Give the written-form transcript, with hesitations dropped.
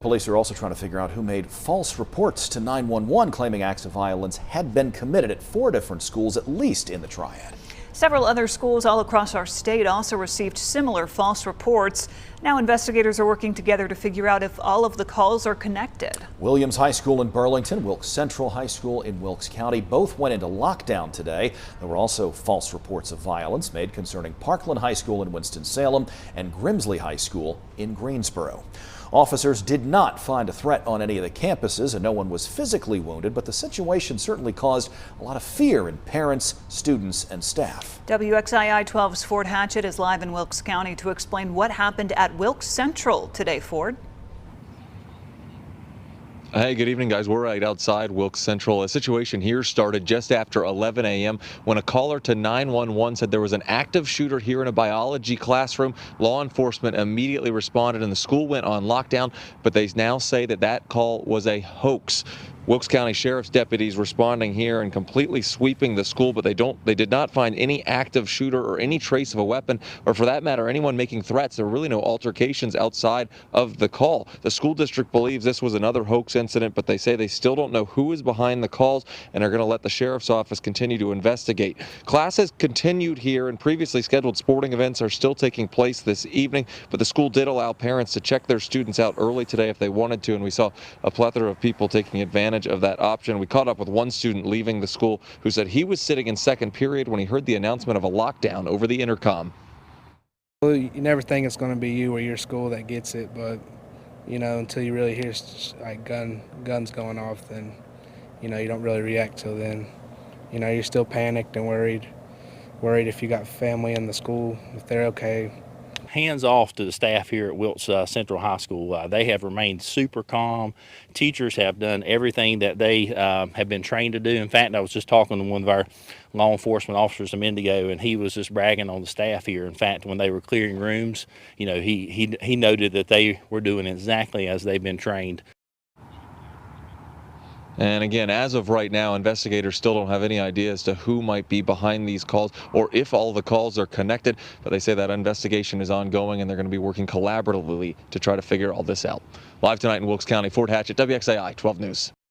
Police are also trying to figure out who made false reports to 911 claiming acts of violence had been committed at 4 different schools, at least in the Triad. Several other schools all across our state also received similar false reports. Now investigators are working together to figure out if all of the calls are connected. Williams High School in Burlington, Wilkes Central High School in Wilkes County both went into lockdown today. There were also false reports of violence made concerning Parkland High School in Winston-Salem and Grimsley High School in Greensboro. Officers did not find a threat on any of the campuses and no one was physically wounded, but the situation certainly caused a lot of fear in parents, students, and staff. WXII 12's Ford Hatchett is live in Wilkes County to explain what happened at Wilkes Central today. Ford. Hey, good evening, guys. We're right outside Wilkes Central. A situation here started just after 11 a.m. when a caller to 911 said there was an active shooter here in a biology classroom. Law enforcement immediately responded and the school went on lockdown, but they now say that that call was a hoax. Wilkes County Sheriff's deputies responding here and completely sweeping the school, but they did not find any active shooter or any trace of a weapon, or for that matter, anyone making threats. There were really no altercations outside of the call. The school district believes this was another hoax incident, but they say they still don't know who is behind the calls and are going to let the sheriff's office continue to investigate. Classes continued here and previously scheduled sporting events are still taking place this evening, but the school did allow parents to check their students out early today if they wanted to, and we saw a plethora of people taking advantage of that option. We caught up with one student leaving the school who said he was sitting in second period when he heard the announcement of a lockdown over the intercom. Well, you never think it's going to be you or your school that gets it, but until you really hear like guns going off, then you don't really react till then. You're still panicked and worried if you got family in the school, if they're okay. Hands off to the staff here at Wilkes Central High School. They have remained super calm. Teachers have done everything that they have been trained to do. In fact, I was just talking to one of our law enforcement officers a minute ago, and he was just bragging on the staff here. In fact, when they were clearing rooms, he noted that they were doing exactly as they've been trained. And again, as of right now, investigators still don't have any idea as to who might be behind these calls or if all the calls are connected. But they say that investigation is ongoing and they're going to be working collaboratively to try to figure all this out. Live tonight in Wilkes County, Fort Hatchett, WXII 12 News.